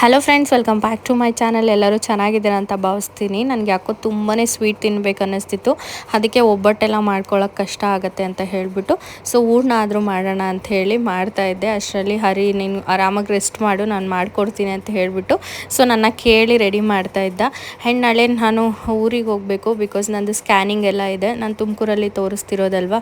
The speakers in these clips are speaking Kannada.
Hello friends, welcome back to my channel. ಎಲ್ಲರೂ ಚೆನ್ನಾಗಿದ್ದೀರ ಅಂತ ಭಾವಿಸ್ತೀನಿ. ನನಗೆ ಯಾಕೋ ತುಂಬಾ ಸ್ವೀಟ್ ತಿನ್ಬೇಕು ಅನ್ನಿಸ್ತಿತ್ತು. ಅದಕ್ಕೆ ಒಬ್ಬಟ್ಟೆಲ್ಲ ಮಾಡ್ಕೊಳ್ಳೋಕೆ ಕಷ್ಟ ಆಗುತ್ತೆ ಅಂತ ಹೇಳಿಬಿಟ್ಟು ಊಟನ ಆದರೂ ಮಾಡೋಣ ಅಂತ ಹೇಳಿ ಮಾಡ್ತಾಯಿದ್ದೆ. ಅಷ್ಟರಲ್ಲಿ ಹರಿ ನೀನು ಆರಾಮಾಗಿ ರೆಸ್ಟ್ ಮಾಡು, ನಾನು ಮಾಡಿಕೊಡ್ತೀನಿ ಅಂತ ಹೇಳಿಬಿಟ್ಟು ನನ್ನ ಕೇಳಿ ರೆಡಿ ಮಾಡ್ತಾಯಿದ್ದ. ಆ್ಯಂಡ್ ನಾಳೆ ನಾನು ಊರಿಗೆ ಹೋಗಬೇಕು, ಬಿಕಾಸ್ ನಂದು ಸ್ಕ್ಯಾನಿಂಗ್ ಎಲ್ಲ ಇದೆ. ನಾನು ತುಮಕೂರಲ್ಲಿ ತೋರಿಸ್ತಿರೋದಲ್ವ,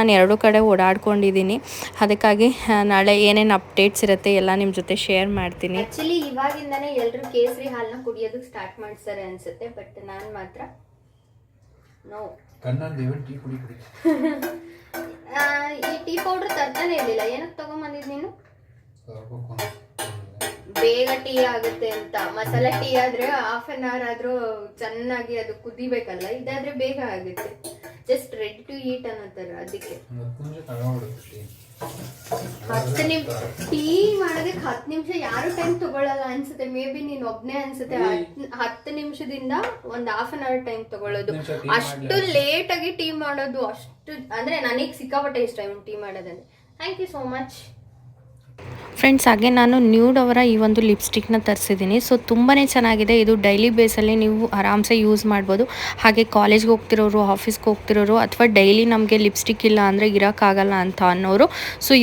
ನಾನು ಎರಡು ಕಡೆ ಓಡಾಡ್ಕೊಂಡಿದ್ದೀನಿ. ಅದಕ್ಕಾಗಿ ನಾಳೆ ಏನೇನು ಅಪ್ಡೇಟ್ಸ್ ಇರುತ್ತೆ ಎಲ್ಲ ನಿಮ್ಮ ಜೊತೆ ಶೇರ್ ಮಾಡ್ತೀನಿ. ಆಕ್ಚುಲಿ ಇವಾಗಿಂದಾನೇ ಎಲ್ಲರೂ ಕೇಸರಿ ಹಾಲನ್ನ ಕುಡಿಯೋದಕ್ಕೆ ಸ್ಟಾರ್ಟ್ ಮಾಡ್ತಾರೆ ಅನ್ಸುತ್ತೆ, ಬಟ್ ನಾನು ಮಾತ್ರ ನೋ. ಈ ಟೀ ಪೌಡರ್ ತರ್ತಾನೆ ಇರಲಿಲ್ಲ. ಏನಕ್ಕೆ ತಗೊಂಬಂದಿದ್ ನೀನು? ಬೇಗ ಟೀ ಆಗುತ್ತೆ ಅಂತ. ಮಸಾಲೆ ಟೀ ಆದ್ರೆ ಹಾಫ್ ಅನ್ ಅವರ್ ಆದ್ರೂ ಚೆನ್ನಾಗಿ ಅದು ಕುದಿಬೇಕಲ್ಲ, ಇದಾದ್ರೆ ಬೇಗ ಆಗುತ್ತೆ. ಜಸ್ಟ್ ರೆಡಿ ಟು ಈಟ್ ಅನ್ನೋತರ. ಅದಕ್ಕೆ 10 ನಿಮಿಷ ಟೀ ಮಾಡೋದಕ್ಕೆ 10 ನಿಮಿಷ ಯಾರು ಟೈಮ್ ತಗೊಳ್ಳಲ್ಲ ಅನ್ಸುತ್ತೆ. ಮೇ ಬಿ ನೀನ್ ಒಬ್ನೇ ಅನ್ಸುತ್ತೆ. 10 ನಿಮಿಷದಿಂದ ಒಂದು ಹಾಫ್ ಅನ್ ಅವರ್ ಟೈಮ್ ತಗೊಳ್ಳೋದು. ಅಷ್ಟು ಲೇಟ್ ಆಗಿ ಟೀ ಮಾಡೋದು, ಅಷ್ಟು ಅಂದ್ರೆ ನನಗೆ ಸಿಕ್ಕಾಪಟ್ಟೆ ಇಷ್ಟ ಟೀ ಮಾಡೋದಂದ್ರೆ. Thank you so much friends. ಹಾಗೆ ನಾನು ನ್ಯೂಡ್ ಅವರ ಈ ಒಂದು ಲಿಪ್ಸ್ಟಿಕ್ನ ತರಿಸಿದ್ದೀನಿ. ತುಂಬಾ ಚೆನ್ನಾಗಿದೆ. ಇದು ಡೈಲಿ ಬೇಸಲ್ಲಿ ನೀವು ಆರಾಮ್ಸೆ ಯೂಸ್ ಮಾಡ್ಬೋದು. ಹಾಗೆ ಕಾಲೇಜ್ಗೆ ಹೋಗ್ತಿರೋರು, ಆಫೀಸ್ಗೆ ಹೋಗ್ತಿರೋರು, ಅಥವಾ ಡೈಲಿ ನಮಗೆ ಲಿಪ್ಸ್ಟಿಕ್ ಇಲ್ಲ ಅಂದರೆ ಇರೋಕ್ಕಾಗಲ್ಲ ಅಂತ ಅನ್ನೋರು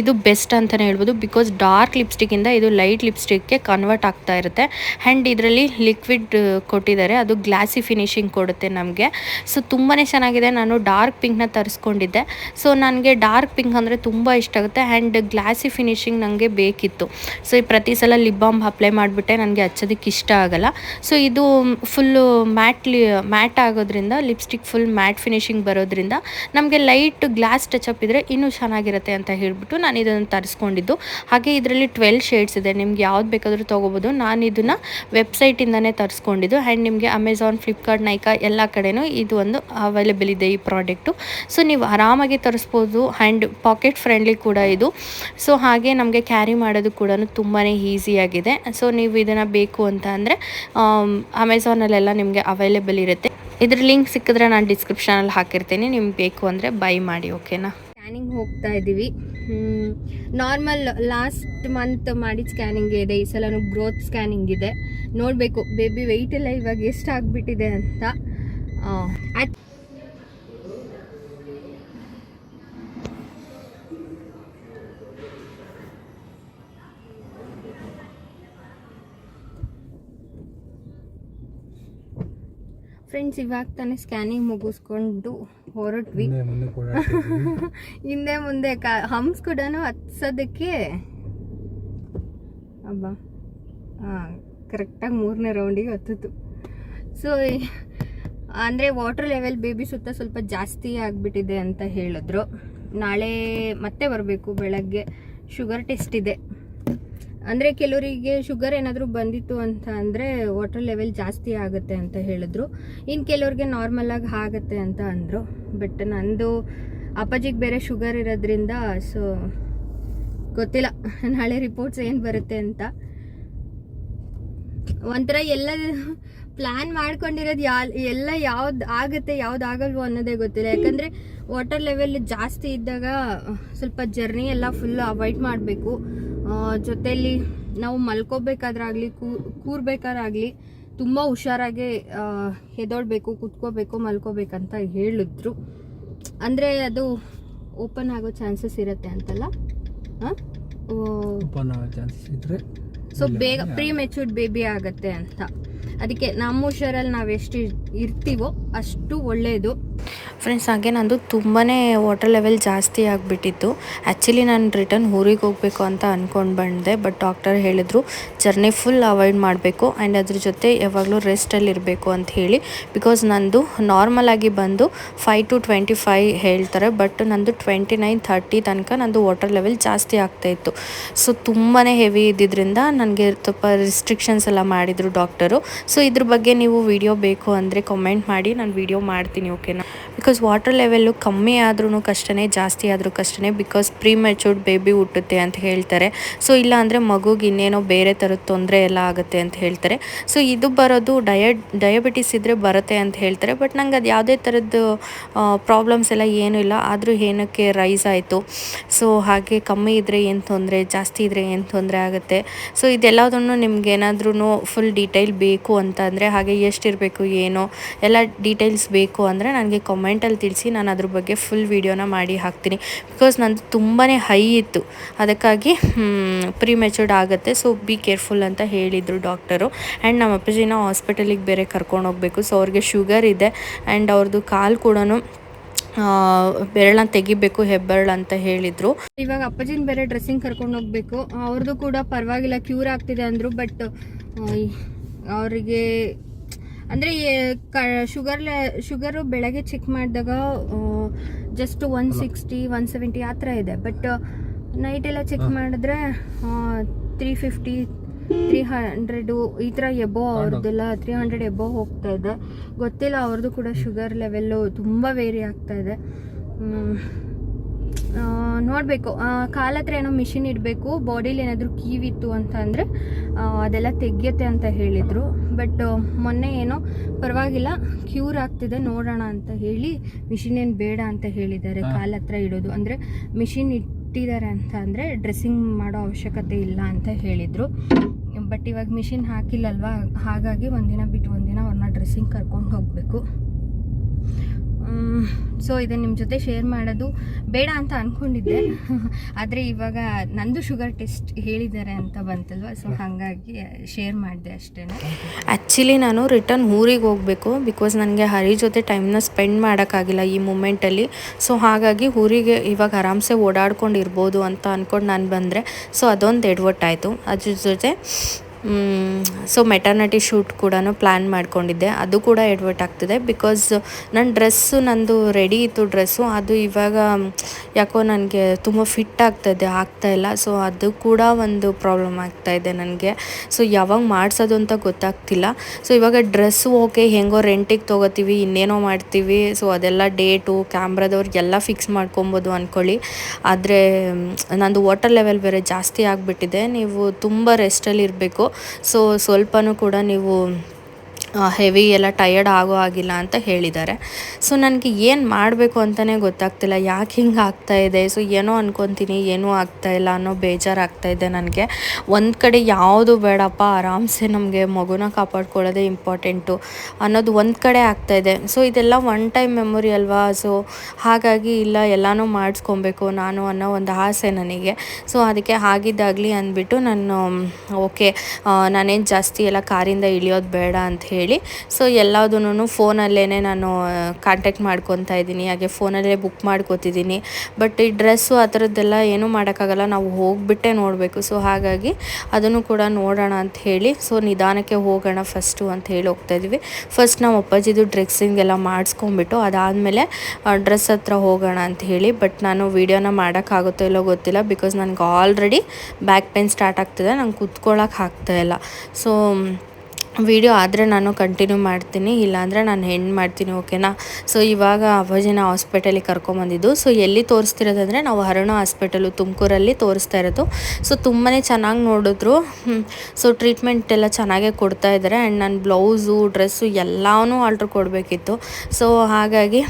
ಇದು ಬೆಸ್ಟ್ ಅಂತಲೇ ಹೇಳ್ಬೋದು. ಬಿಕಾಸ್ ಡಾರ್ಕ್ ಲಿಪ್ಸ್ಟಿಕ್ಕಿಂದ ಇದು ಲೈಟ್ ಲಿಪ್ಸ್ಟಿಕ್ಗೆ ಕನ್ವರ್ಟ್ ಆಗ್ತಾ ಇರುತ್ತೆ. ಆ್ಯಂಡ್ ಇದರಲ್ಲಿ ಲಿಕ್ವಿಡ್ ಕೊಟ್ಟಿದ್ದಾರೆ, ಅದು ಗ್ಲಾಸಿ ಫಿನಿಶಿಂಗ್ ಕೊಡುತ್ತೆ ನಮಗೆ. ತುಂಬಾ ಚೆನ್ನಾಗಿದೆ. ನಾನು ಡಾರ್ಕ್ ಪಿಂಕ್ನ ತರಿಸ್ಕೊಂಡಿದ್ದೆ. ನನಗೆ ಡಾರ್ಕ್ ಪಿಂಕ್ ಅಂದರೆ ತುಂಬ ಇಷ್ಟ ಆಗುತ್ತೆ. ಆ್ಯಂಡ್ ಗ್ಲಾಸಿ ಫಿನಿಶಿಂಗ್ ನನಗೆ ಬೇಕಿತ್ತು. ಈ ಪ್ರತಿ ಸಲ ಲಿಪ್ ಬಾಮ್ ಅಪ್ಲೈ ಮಾಡಿಬಿಟ್ಟೆ ನನಗೆ ಹಚ್ಚೋದಕ್ಕೆ ಇಷ್ಟ ಆಗಲ್ಲ. ಇದು ಫುಲ್ಲು ಮ್ಯಾಟ್ ಆಗೋದ್ರಿಂದ, ಲಿಪ್ಸ್ಟಿಕ್ ಫುಲ್ ಮ್ಯಾಟ್ ಫಿನಿಶಿಂಗ್ ಬರೋದ್ರಿಂದ ನಮಗೆ ಲೈಟ್ ಗ್ಲಾಸ್ ಟಚಪ್ ಇದ್ದರೆ ಇನ್ನೂ ಚೆನ್ನಾಗಿರುತ್ತೆ ಅಂತ ಹೇಳಿಬಿಟ್ಟು ನಾನು ಇದನ್ನು ತರಿಸ್ಕೊಂಡಿದ್ದು. ಹಾಗೆ ಇದರಲ್ಲಿ 12 ಶೇಡ್ಸ್ ಇದೆ. ನಿಮ್ಗೆ ಯಾವ್ದು ಬೇಕಾದರೂ ತೊಗೋಬೋದು. ನಾನು ಇದನ್ನು ವೆಬ್ಸೈಟಿಂದನೇ ತರಿಸ್ಕೊಂಡಿದ್ದು. ಆ್ಯಂಡ್ ನಿಮಗೆ ಅಮೆಝಾನ್, ಫ್ಲಿಪ್ಕಾರ್ಟ್, ನೈಕಾ ಎಲ್ಲ ಕಡೆನೂ ಇದು ಒಂದು ಅವೈಲೇಬಲ್ ಇದೆ ಈ ಪ್ರಾಡಕ್ಟು. ನೀವು ಆರಾಮಾಗಿ ತರಿಸ್ಬೋದು. ಆ್ಯಂಡ್ ಪಾಕೆಟ್ ಫ್ರೆಂಡ್ಲಿ ಕೂಡ ಇದು. ಹಾಗೆ ನಮಗೆ ಕ್ಯಾರಿ ಮಾಡೋದು ಕೂಡ ತುಂಬಾ ಈಸಿಯಾಗಿದೆ. ನೀವು ಇದನ್ನು ಬೇಕು ಅಂತ ಅಂದರೆ ಅಮೆಝಾನಲ್ಲೆಲ್ಲ ನಿಮಗೆ ಅವೈಲೇಬಲ್ ಇರುತ್ತೆ. ಇದ್ರ ಲಿಂಕ್ ಸಿಕ್ಕಿದ್ರೆ ನಾನು ಡಿಸ್ಕ್ರಿಪ್ಷನಲ್ಲಿ ಹಾಕಿರ್ತೀನಿ, ನಿಮ್ಗೆ ಬೇಕು ಅಂದರೆ ಬೈ ಮಾಡಿ. ಓಕೆನಾ? ಸ್ಕ್ಯಾನಿಂಗ್ ಹೋಗ್ತಾ ಇದ್ದೀವಿ. ನಾರ್ಮಲ್ ಲಾಸ್ಟ್ ಮಂತ್ ಮಾಡಿದ ಸ್ಕ್ಯಾನಿಂಗ್ ಇದೆ. ಈ ಸಲ ಗ್ರೋತ್ ಸ್ಕ್ಯಾನಿಂಗ್ ಇದೆ. ನೋಡಬೇಕು ಬೇಬಿ ವೆಯ್ಟ್ ಎಲ್ಲ ಇವಾಗ ಎಷ್ಟು ಆಗಿಬಿಟ್ಟಿದೆ ಅಂತ. ಫ್ರೆಂಡ್ಸ್, ಇವಾಗ ತಾನೇ ಸ್ಕ್ಯಾನಿಂಗ್ ಮುಗಿಸ್ಕೊಂಡು ಹೊರಟ್ವಿ. ಹಿಂದೆ ಮುಂದೆ ಹಂಪ್ಸ್ ಕೂಡ ಹತ್ಸೋದಕ್ಕೆ ಅಬ್ಬಾ ಕರೆಕ್ಟಾಗಿ 3ನೇ ರೌಂಡಿಗೆ ಹತ್ತಿತ್ತು. ಅಂದರೆ ವಾಟರ್ ಲೆವೆಲ್ ಬೇಬಿ ಸುತ್ತ ಸ್ವಲ್ಪ ಜಾಸ್ತಿ ಆಗಿಬಿಟ್ಟಿದೆ ಅಂತ ಹೇಳಿದ್ರು. ನಾಳೆ ಮತ್ತೆ ಬರಬೇಕು ಬೆಳಗ್ಗೆ. ಶುಗರ್ ಟೆಸ್ಟ್ ಇದೆ. ಅಂದರೆ ಕೆಲವರಿಗೆ ಶುಗರ್ ಏನಾದರೂ ಬಂದಿತ್ತು ಅಂತ ಅಂದರೆ ವಾಟರ್ ಲೆವೆಲ್ ಜಾಸ್ತಿ ಆಗುತ್ತೆ ಅಂತ ಹೇಳಿದ್ರು. ಇನ್ನು ಕೆಲವ್ರಿಗೆ ನಾರ್ಮಲಾಗಿ ಆಗುತ್ತೆ ಅಂತ ಅಂದರು. ಬಟ್ ನಂದು ಅಪ್ಪಾಜಿಗೆ ಬೇರೆ ಶುಗರ್ ಇರೋದ್ರಿಂದ ಗೊತ್ತಿಲ್ಲ ನಾಳೆ ರಿಪೋರ್ಟ್ಸ್ ಏನು ಬರುತ್ತೆ ಅಂತ. ಒಂಥರ ಎಲ್ಲ ಪ್ಲ್ಯಾನ್ ಮಾಡ್ಕೊಂಡಿರೋದು ಎಲ್ಲ ಯಾವ್ದು ಆಗುತ್ತೆ ಯಾವ್ದು ಆಗಲ್ವೋ ಅನ್ನೋದೇ ಗೊತ್ತಿಲ್ಲ. ಯಾಕಂದರೆ ವಾಟರ್ ಲೆವೆಲ್ ಜಾಸ್ತಿ ಇದ್ದಾಗ ಸ್ವಲ್ಪ ಜರ್ನಿ ಎಲ್ಲ ಫುಲ್ ಅವಾಯ್ಡ್ ಮಾಡಬೇಕು. ಜೊತೆಯಲ್ಲಿ ನಾವು ಮಲ್ಕೋಬೇಕಾದ್ರಾಗಲಿ ಕೂರ್ಬೇಕಾದ್ರಾಗಲಿ ತುಂಬ ಹುಷಾರಾಗಿ ಎದೊಳ್ಬೇಕು, ಕುತ್ಕೋಬೇಕು, ಮಲ್ಕೋಬೇಕಂತ ಹೇಳಿದ್ರು. ಅಂದರೆ ಅದು ಓಪನ್ ಆಗೋ ಚಾನ್ಸಸ್ ಇರುತ್ತೆ ಅಂತಲ್ಲ. ಬೇಗ ಪ್ರೀ ಮೆಚೂರ್ಡ್ ಬೇಬಿ ಆಗುತ್ತೆ ಅಂತ. ಅದಕ್ಕೆ ನಮ್ಮ ಹುಷಾರಲ್ಲಿ ನಾವು ಎಷ್ಟು ಇರ್ತೀವೋ ಅಷ್ಟು ಒಳ್ಳೆಯದು. ಫ್ರೆಂಡ್ಸ್, ಹಾಗೆ ನಂದು ತುಂಬಾ ವಾಟರ್ ಲೆವೆಲ್ ಜಾಸ್ತಿ ಆಗಿಬಿಟ್ಟಿತ್ತು. ಆ್ಯಕ್ಚುಲಿ ನಾನು ರಿಟರ್ನ್ ಊರಿಗೆ ಹೋಗಬೇಕು ಅಂತ ಅಂದ್ಕೊಂಡು ಬಂದೆ. ಬಟ್ ಡಾಕ್ಟರ್ ಹೇಳಿದ್ರು ಜರ್ನಿ ಫುಲ್ ಅವಾಯ್ಡ್ ಮಾಡಬೇಕು ಆ್ಯಂಡ್ ಅದ್ರ ಜೊತೆ ಯಾವಾಗಲೂ ರೆಸ್ಟಲ್ಲಿ ಇರಬೇಕು ಅಂತ ಹೇಳಿ. ಬಿಕಾಸ್ ನಂದು ನಾರ್ಮಲಾಗಿ ಬಂದು 5 to 25 ಹೇಳ್ತಾರೆ. ಬಟ್ ನಂದು 29-30 ತನಕ ನಂದು ವಾಟರ್ ಲೆವೆಲ್ ಜಾಸ್ತಿ ಆಗ್ತಾಯಿತ್ತು. ತುಂಬಾ ಹೆವಿ ಇದ್ದಿದ್ದರಿಂದ ನನಗೆ ಸ್ವಲ್ಪ ರಿಸ್ಟ್ರಿಕ್ಷನ್ಸ್ ಎಲ್ಲ ಮಾಡಿದರು ಡಾಕ್ಟರು. ಇದ್ರ ಬಗ್ಗೆ ನೀವು ವಿಡಿಯೋ ಬೇಕು ಅಂದರೆ ಕಮೆಂಟ್ ಮಾಡಿ, ನಾನು ವಿಡಿಯೋ ಮಾಡ್ತೀನಿ. ಓಕೆನಾ? ಬಿಕಾಸ್ ವಾಟರ್ ಲೆವೆಲ್ಲು ಕಮ್ಮಿ ಆದ್ರೂ ಕಷ್ಟನೇ, ಜಾಸ್ತಿ ಆದರೂ ಕಷ್ಟನೇ. ಬಿಕಾಸ್ ಪ್ರೀಮೆಚೂರ್ಡ್ ಬೇಬಿ ಹುಟ್ಟುತ್ತೆ ಅಂತ ಹೇಳ್ತಾರೆ. ಸೊ ಇಲ್ಲ ಅಂದರೆ ಮಗುಗೆ ಇನ್ನೇನೋ ಬೇರೆ ಥರದ ತೊಂದರೆ ಎಲ್ಲ ಆಗುತ್ತೆ ಅಂತ ಹೇಳ್ತಾರೆ. ಸೊ ಇದು ಬರೋದು ಡಯಾಬಿಟಿಸ್ ಇದ್ದರೆ ಬರುತ್ತೆ ಅಂತ ಹೇಳ್ತಾರೆ. ಬಟ್ ನಂಗೆ ಅದು ಯಾವುದೇ ಥರದ್ದು ಪ್ರಾಬ್ಲಮ್ಸ್ ಎಲ್ಲ ಏನೂ ಇಲ್ಲ. ಆದರೂ ಏನಕ್ಕೆ ರೈಸ್ ಆಯಿತು. ಸೊ ಹಾಗೆ ಕಮ್ಮಿ ಇದ್ದರೆ ಏನು ತೊಂದರೆ, ಜಾಸ್ತಿ ಇದ್ದರೆ ಏನು ತೊಂದರೆ ಆಗುತ್ತೆ. ಸೊ ಇದೆಲ್ಲದನ್ನು ನಿಮ್ಗೇನಾದ್ರೂ ಫುಲ್ ಡೀಟೇಲ್ ಬೇಕು ಅಂತ ಅಂದರೆ, ಹಾಗೆ ಎಷ್ಟಿರಬೇಕು ಏನೋ ಎಲ್ಲ ಡೀಟೇಲ್ಸ್ ಬೇಕು ಅಂದರೆ ನನಗೆ ಕಮೆಂಟಲ್ಲಿ ತಿಳಿಸಿ. ನಾನು ಅದ್ರ ಬಗ್ಗೆ ಫುಲ್ ವೀಡಿಯೋನ ಮಾಡಿ ಹಾಕ್ತೀನಿ. ಬಿಕಾಸ್ ನಂದು ತುಂಬಾ ಹೈ ಇತ್ತು, ಅದಕ್ಕಾಗಿ ಪ್ರೀಮೆಚೂರ್ಡ್ ಆಗುತ್ತೆ. ಸೊ ಬಿ ಕೇರ್ಫುಲ್ ಅಂತ ಹೇಳಿದರು ಡಾಕ್ಟರು. ಆ್ಯಂಡ್ ನಮ್ಮ ಅಪ್ಪಾಜಿನ ಹಾಸ್ಪಿಟಲಿಗೆ ಬೇರೆ ಕರ್ಕೊಂಡು ಹೋಗಬೇಕು. ಸೊ ಅವ್ರಿಗೆ ಶುಗರ್ ಇದೆ ಆ್ಯಂಡ್ ಅವ್ರದ್ದು ಕಾಲು ಕೂಡ ಬೆರಳನ್ನ ತೆಗಿಬೇಕು, ಹೆಬ್ಬೆರಳು ಅಂತ ಹೇಳಿದರು. ಇವಾಗ ಅಪ್ಪಾಜಿನ ಬೇರೆ ಡ್ರೆಸ್ಸಿಂಗ್ ಕರ್ಕೊಂಡು ಹೋಗ್ಬೇಕು. ಅವ್ರದ್ದು ಕೂಡ ಪರವಾಗಿಲ್ಲ, ಕ್ಯೂರ್ ಆಗ್ತಿದೆ ಅಂದರು. ಬಟ್ ಅವರಿಗೆ ಅಂದರೆ ಶುಗರು ಬೆಳಗ್ಗೆ ಚೆಕ್ ಮಾಡಿದಾಗ ಜಸ್ಟ್ 160 170 ಆ ಥರ ಇದೆ. ಬಟ್ ನೈಟೆಲ್ಲ ಚೆಕ್ ಮಾಡಿದ್ರೆ 350 300 ಈ ಥರ ಎಬೋ, ಅವ್ರದ್ದೆಲ್ಲ 300 ಎಬೋ ಹೋಗ್ತಾ ಇದೆ. ಗೊತ್ತಿಲ್ಲ, ಅವ್ರದ್ದು ಕೂಡ ಶುಗರ್ ಲೆವೆಲ್ಲು ತುಂಬ ವೇರಿ ಆಗ್ತಾ ಇದೆ. ನೋಡಬೇಕು. ಕಾಲ ಹತ್ರ ಏನೋ ಮಿಷಿನ್ ಇಡಬೇಕು. ಬಾಡಿಲಿ ಏನಾದರೂ ಕೀವಿತ್ತು ಅಂತ ಅಂದರೆ ಅದೆಲ್ಲ ತೆಗಿಯುತ್ತೆ ಅಂತ ಹೇಳಿದರು. ಬಟ್ ಮೊನ್ನೆ ಏನೋ ಪರವಾಗಿಲ್ಲ, ಕ್ಯೂರ್ ಆಗ್ತಿದೆ, ನೋಡೋಣ ಅಂತ ಹೇಳಿ ಮಿಷಿನ್ ಏನು ಬೇಡ ಅಂತ ಹೇಳಿದ್ದಾರೆ. ಕಾಲ ಹತ್ರ ಇಡೋದು ಅಂದರೆ ಮಿಷಿನ್ ಇಟ್ಟಿದ್ದಾರೆ ಅಂತ ಅಂದರೆ ಡ್ರೆಸ್ಸಿಂಗ್ ಮಾಡೋ ಅವಶ್ಯಕತೆ ಇಲ್ಲ ಅಂತ ಹೇಳಿದರು. ಬಟ್ ಇವಾಗ ಮಿಷಿನ್ ಹಾಕಿಲ್ಲಲ್ವಾ, ಹಾಗಾಗಿ ಒಂದಿನ ಬಿಟ್ಟು ಒಂದಿನ ಅವ್ರನ್ನ ಡ್ರೆಸ್ಸಿಂಗ್ ಕರ್ಕೊಂಡು ಹೋಗಬೇಕು. ಸೊ ಇದನ್ನು ನಿಮ್ಮ ಜೊತೆ ಶೇರ್ ಮಾಡೋದು ಬೇಡ ಅಂತ ಅಂದ್ಕೊಂಡಿದ್ದೆ. ಆದರೆ ಇವಾಗ ನಂದು ಶುಗರ್ ಟೆಸ್ಟ್ ಹೇಳಿದ್ದಾರೆ ಅಂತ ಬಂತಲ್ವ, ಸೊ ಹಾಗಾಗಿ ಶೇರ್ ಮಾಡಿದೆ ಅಷ್ಟೇ. ಆ್ಯಕ್ಚುಲಿ ನಾನು ರಿಟರ್ನ್ ಊರಿಗೆ ಹೋಗಬೇಕು. ಬಿಕಾಸ್ ನನಗೆ ಹರಿ ಜೊತೆ ಟೈಮ್ನ ಸ್ಪೆಂಡ್ ಮಾಡೋಕ್ಕಾಗಿಲ್ಲ ಈ ಮೂಮೆಂಟಲ್ಲಿ. ಸೊ ಹಾಗಾಗಿ ಊರಿಗೆ ಇವಾಗ ಆರಾಮ್ಸೆ ಓಡಾಡ್ಕೊಂಡಿರ್ಬೋದು ಅಂತ ಅಂದ್ಕೊಂಡು ನಾನು ಬಂದರೆ, ಸೊ ಅದೊಂದು ಎಡವಟ್ಟಾಯಿತು. ಅದ್ರ ಜೊತೆ ಸೊ ಮೆಟರ್ನಿಟಿ ಶೂಟ್ ಕೂಡ ಪ್ಲ್ಯಾನ್ ಮಾಡ್ಕೊಂಡಿದ್ದೆ, ಅದು ಕೂಡ ಎಡವಟ್ ಆಗ್ತಿದೆ. ಬಿಕಾಸ್ ನನ್ನ ಡ್ರೆಸ್ಸು ನಂದು ರೆಡಿ ಇತ್ತು ಡ್ರೆಸ್ಸು, ಅದು ಇವಾಗ ಯಾಕೋ ನನಗೆ ತುಂಬ ಫಿಟ್ ಆಗ್ತಾಯಿಲ್ಲ. ಸೊ ಅದು ಕೂಡ ಒಂದು ಪ್ರಾಬ್ಲಮ್ ಆಗ್ತಾಯಿದೆ ನನಗೆ. ಸೊ ಯಾವಾಗ ಮಾಡಿಸೋದು ಅಂತ ಗೊತ್ತಾಗ್ತಿಲ್ಲ. ಸೊ ಇವಾಗ ಡ್ರೆಸ್ಸು ಓಕೆ, ಹೆಂಗೋ ರೆಂಟಿಗೆ ತೊಗೋತೀವಿ, ಇನ್ನೇನೋ ಮಾಡ್ತೀವಿ. ಸೊ ಅದೆಲ್ಲ ಡೇಟು ಕ್ಯಾಮ್ರಾದವ್ರಿಗೆಲ್ಲ ಫಿಕ್ಸ್ ಮಾಡ್ಕೊಬೋದು ಅಂದ್ಕೊಳ್ಳಿ. ಆದರೆ ನಂದು ವಾಟರ್ ಲೆವೆಲ್ ಬೇರೆ ಜಾಸ್ತಿ ಆಗಿಬಿಟ್ಟಿದೆ. ನೀವು ತುಂಬ ರೆಸ್ಟಲ್ಲಿ ಇರಬೇಕು. ಸೊ ಸ್ವಲ್ಪನೂ ಕೂಡ ನೀವು ಹೆವಿ ಎಲ್ಲ ಟಯರ್ಡ್ ಆಗೋ ಆಗಿಲ್ಲ ಅಂತ ಹೇಳಿದ್ದಾರೆ. ಸೊ ನನಗೆ ಏನು ಮಾಡಬೇಕು ಅಂತಲೇ ಗೊತ್ತಾಗ್ತಿಲ್ಲ, ಯಾಕೆ ಹಿಂಗೆ ಆಗ್ತಾಯಿದೆ. ಸೊ ಏನೋ ಅನ್ಕೊತೀನಿ, ಏನೂ ಆಗ್ತಾಯಿಲ್ಲ ಅನ್ನೋ ಬೇಜಾರಾಗ್ತಾಯಿದೆ ನನಗೆ. ಒಂದು ಕಡೆ ಯಾವುದು ಬೇಡಪ್ಪ, ಆರಾಮ್ಸೆ ನಮಗೆ ಮಗುನ ಕಾಪಾಡ್ಕೊಳ್ಳೋದೇ ಇಂಪಾರ್ಟೆಂಟು ಅನ್ನೋದು ಒಂದು ಕಡೆ ಆಗ್ತಾಯಿದೆ. ಸೊ ಇದೆಲ್ಲ ಒನ್ ಟೈಮ್ ಮೆಮೊರಿ ಅಲ್ವಾ. ಸೊ ಹಾಗಾಗಿ ಇಲ್ಲ, ಎಲ್ಲನೂ ಮಾಡಿಸ್ಕೊಬೇಕು ನಾನು ಅನ್ನೋ ಒಂದು ಆಸೆ ನನಗೆ. ಸೊ ಅದಕ್ಕೆ ಆಗಿದ್ದಾಗಲಿ ಅಂದ್ಬಿಟ್ಟು ನಾನು ಓಕೆ, ನಾನೇನು ಜಾಸ್ತಿ ಎಲ್ಲ ಕಾರಿಂದ ಇಳಿಯೋದು ಬೇಡ ಅಂತ ಹೇಳಿ ಸೊ ಎಲ್ಲದನ್ನೂ ಫೋನಲ್ಲೇ ನಾನು ಕಾಂಟ್ಯಾಕ್ಟ್ ಮಾಡ್ಕೊತಾ ಇದ್ದೀನಿ. ಹಾಗೆ ಫೋನಲ್ಲೇ ಬುಕ್ ಮಾಡ್ಕೋತಿದ್ದೀನಿ. ಬಟ್ ಈ ಡ್ರೆಸ್ಸು ಆ ಥರದ್ದೆಲ್ಲ ಏನೂ ಮಾಡೋಕ್ಕಾಗಲ್ಲ, ನಾವು ಹೋಗಿಬಿಟ್ಟೆ ನೋಡಬೇಕು. ಸೊ ಹಾಗಾಗಿ ಅದನ್ನು ಕೂಡ ನೋಡೋಣ ಅಂತ ಹೇಳಿ ಸೊ ನಿಧಾನಕ್ಕೆ ಹೋಗೋಣ ಫಸ್ಟು ಅಂತ ಹೇಳಿ ಹೋಗ್ತಾಯಿದ್ವಿ. ಫಸ್ಟ್ ನಾವು ಅಪ್ಪಾಜಿದು ಡ್ರೆಸ್ಸಿಂಗ್ ಎಲ್ಲ ಮಾಡಿಸ್ಕೊಂಬಿಟ್ಟು ಅದಾದಮೇಲೆ ಡ್ರೆಸ್ ಹತ್ರ ಹೋಗೋಣ ಅಂತ ಹೇಳಿ. ಬಟ್ ನಾನು ವೀಡಿಯೋನ ಮಾಡೋಕ್ಕಾಗುತ್ತೋ ಇಲ್ಲೋ ಗೊತ್ತಿಲ್ಲ. ಬಿಕಾಸ್ ನನಗೆ ಆಲ್ರೆಡಿ ಬ್ಯಾಕ್ ಪೇನ್ ಸ್ಟಾರ್ಟ್ ಆಗ್ತಿದೆ, ನಂಗೆ ಕೂತ್ಕೊಳ್ಳೋಕೆ ಆಗ್ತಾಯಿಲ್ಲ. ಸೊ ವಿಡಿಯೋ ಆದರೆ ನಾನು ಕಂಟಿನ್ಯೂ ಮಾಡ್ತೀನಿ, ಇಲ್ಲಾಂದರೆ ನಾನು ಎಂಡ್ ಮಾಡ್ತೀನಿ, ಓಕೆನಾ. ಸೊ ಇವಾಗ ಅಪ್ಪಾಜಿನ ಹಾಸ್ಪಿಟಲಿಗೆ ಕರ್ಕೊಂಬಂದಿದ್ದು. ಸೊ ಎಲ್ಲಿ ತೋರಿಸ್ತಿರೋದಂದರೆ ನಾವು ಅರುಣ ಹಾಸ್ಪಿಟಲು ತುಮಕೂರಲ್ಲಿ ತೋರಿಸ್ತಾ ಇರೋದು. ಸೊ ತುಂಬಾ ಚೆನ್ನಾಗಿ ನೋಡಿದ್ರು. ಸೊ ಟ್ರೀಟ್ಮೆಂಟ್ ಎಲ್ಲ ಚೆನ್ನಾಗೇ ಕೊಡ್ತಾ ಇದ್ದಾರೆ. ಆ್ಯಂಡ್ ನಾನು ಬ್ಲೌಸು ಡ್ರೆಸ್ಸು ಎಲ್ಲನೂ ಆರ್ಡ್ರ್ ಕೊಡಬೇಕಿತ್ತು. ಸೊ ಹಾಗಾಗಿ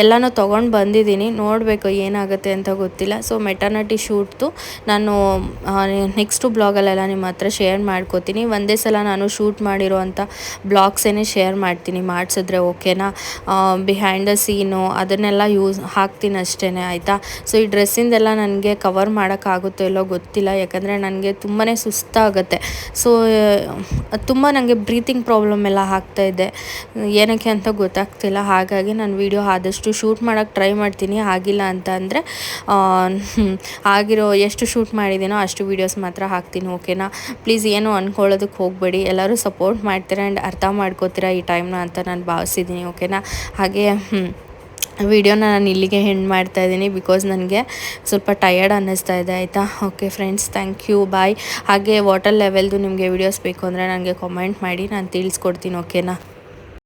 ಎಲ್ಲನೂ ತೊಗೊಂಡು ಬಂದಿದ್ದೀನಿ, ನೋಡಬೇಕು ಏನಾಗುತ್ತೆ ಅಂತ ಗೊತ್ತಿಲ್ಲ. ಸೊ ಮೆಟರ್ನಿಟಿ ಶೂಟ್ದು ನಾನು ನೆಕ್ಸ್ಟು ಬ್ಲಾಗಲ್ಲೆಲ್ಲ ನಿಮ್ಮ ಹತ್ರ ಶೇರ್ ಮಾಡ್ಕೋತೀನಿ. ಒಂದೇ ಸಲ ನಾನು ಶೂಟ್ ಮಾಡಿರೋ ಅಂಥ ಬ್ಲಾಗ್ಸೇನೆ ಶೇರ್ ಮಾಡ್ತೀನಿ ಮಾಡಿಸಿದ್ರೆ, ಓಕೆನಾ. ಬಿಹೈಂಡ್ ದ ಸೀನು ಅದನ್ನೆಲ್ಲ ಹಾಕ್ತೀನಿ ಅಷ್ಟೇ, ಆಯಿತಾ. ಸೊ ಈ ಡ್ರೆಸ್ಸಿಂದೆಲ್ಲ ನನಗೆ ಕವರ್ ಮಾಡೋಕ್ಕಾಗುತ್ತೋ ಇಲ್ಲೋ ಗೊತ್ತಿಲ್ಲ, ಯಾಕಂದರೆ ನನಗೆ ತುಂಬಾ ಸುಸ್ತಾಗುತ್ತೆ. ಸೊ ತುಂಬ ನನಗೆ ಬ್ರೀತಿಂಗ್ ಪ್ರಾಬ್ಲಮ್ ಎಲ್ಲ ಆಗ್ತಾಯಿದೆ, ಏನಕ್ಕೆ ಅಂತ ಗೊತ್ತಾಗ್ತಿಲ್ಲ. ಹಾಗಾಗಿ ನಾನು ವೀಡಿಯೋ ಆದಷ್ಟು ಶೂಟ್ ಮಾಡೋಕ್ಕೆ ಟ್ರೈ ಮಾಡ್ತೀನಿ. ಆಗಿಲ್ಲ ಅಂತ ಅಂದರೆ ಆಗಿರೋ ಎಷ್ಟು ಶೂಟ್ ಮಾಡಿದ್ದೀನೋ ಅಷ್ಟು ವೀಡಿಯೋಸ್ ಮಾತ್ರ ಹಾಕ್ತೀನಿ, ಓಕೆನಾ. ಪ್ಲೀಸ್ ಏನು ಅಂದ್ಕೊಳ್ಳೋದಕ್ಕೆ ಹೋಗಬೇಡಿ, ಎಲ್ಲರೂ ಸಪೋರ್ಟ್ ಮಾಡ್ತೀರಾ ಆ್ಯಂಡ್ ಅರ್ಥ ಮಾಡ್ಕೋತೀರಾ ಈ ಟೈಮ್ನ ಅಂತ ನಾನು ಭಾವಿಸಿದ್ದೀನಿ, ಓಕೆನಾ. ಹಾಗೆ ವಿಡಿಯೋನ ನಾನು ಇಲ್ಲಿಗೆ ಎಂಡ್ ಮಾಡ್ತಾಯಿದ್ದೀನಿ. ಬಿಕಾಸ್ ನನಗೆ ಸ್ವಲ್ಪ ಟಯರ್ಡ್ ಅನ್ನಿಸ್ತಾ ಇದೆ, ಆಯಿತಾ. ಓಕೆ ಫ್ರೆಂಡ್ಸ್, ಥ್ಯಾಂಕ್ ಯು, ಬಾಯ್. ಹಾಗೆ ವಾಟರ್ ಲೆವೆಲ್ದು ನಿಮಗೆ ವೀಡಿಯೋಸ್ ಬೇಕು ಅಂದರೆ ನನಗೆ ಕಾಮೆಂಟ್ ಮಾಡಿ, ನಾನು ತಿಳಿಸ್ಕೊಡ್ತೀನಿ, ಓಕೆನಾ.